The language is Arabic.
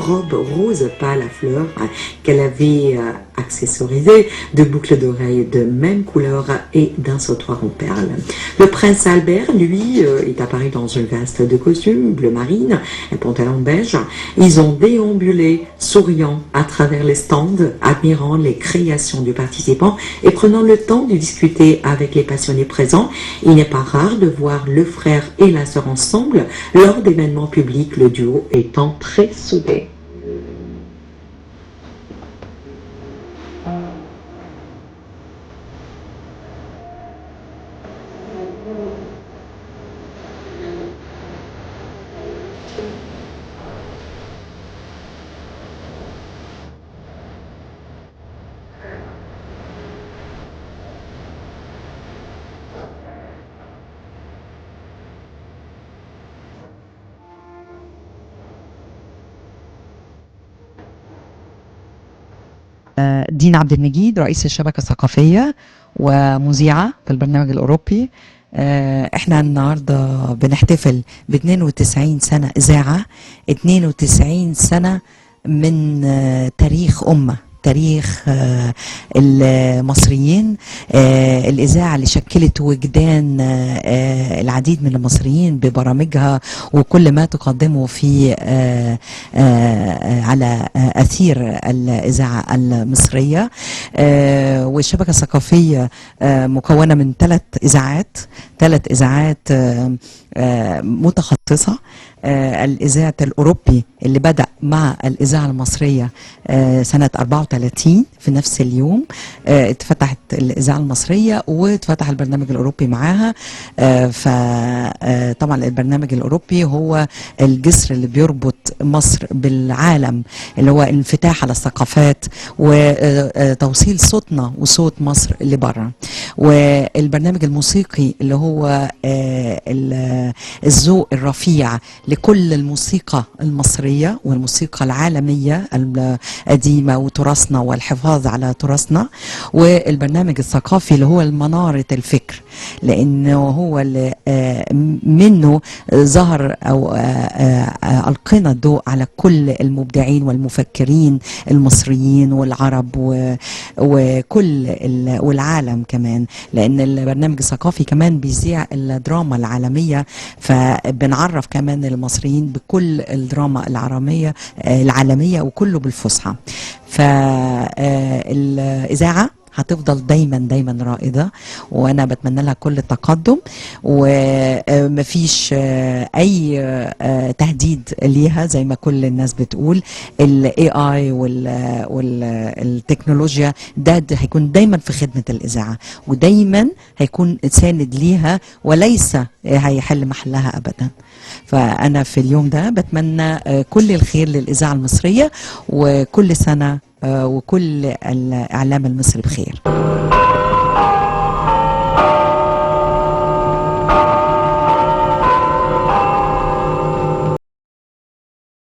robe rose pâle à fleurs qu'elle avait accessorisée de boucles d'oreilles de même couleur et d'un sautoir en perles. Le prince Albert, lui, est apparu dans une veste de costume bleu marine, un pantalon beige. Ils ont déambulé, souriant à travers les stands, admirant les créations du participant et prenant le temps de discuter avec les passionnés présents. Il n'est pas rare de voir le frère et la sœur ensemble lors d'événements publics, le duo étant très soudé. دينا عبد المجيد، رئيس الشبكة الثقافية ومذيعة في البرنامج الأوروبي. احنا النهاردة بنحتفل ب 92 سنة إذاعة، 92 سنة من تاريخ تاريخ المصريين، الإذاعة اللي شكلت وجدان العديد من المصريين ببرامجها وكل ما تقدمه في على أثير الإذاعة المصرية. والشبكة الثقافية مكونة من ثلاث إذاعات متخصصة. الإذاعة الأوروبي اللي بدأ مع الإذاعة المصرية سنة 34 في نفس اليوم، اتفتحت الإذاعة المصرية واتفتح البرنامج الأوروبي معاها. فطبعا البرنامج الأوروبي هو الجسر اللي بيربط مصر بالعالم، اللي هو الانفتاح على الثقافات وتوصيل صوتنا وصوت مصر لبره. والبرنامج الموسيقي اللي هو الذوق الرفيع لكل الموسيقى المصرية والموسيقى العالمية القديمة وتراثنا والحفاظ على تراثنا. والبرنامج الثقافي اللي هو منارة الفكر، لأنه هو اللي منه ظهر أو ألقينا الضوء على كل المبدعين والمفكرين المصريين والعرب وكل والعالم كمان، لأن البرنامج الثقافي كمان بيذيع الدراما العالمية، فبنعرف كمان المصريين بكل الدراما العالمية وكله بالفصحى. فالإذاعة هتفضل دايما رائدة، وانا بتمنى لها كل التقدم، ومفيش اي تهديد ليها زي ما كل الناس بتقول. الاي اي والتكنولوجيا ده هيكون دايما في خدمة الإذاعة، ودايما هيكون ساند ليها وليس هيحل محلها ابدا. فانا في اليوم ده بتمنى كل الخير للإذاعة المصرية، وكل سنة وكل الإعلام المصري بخير.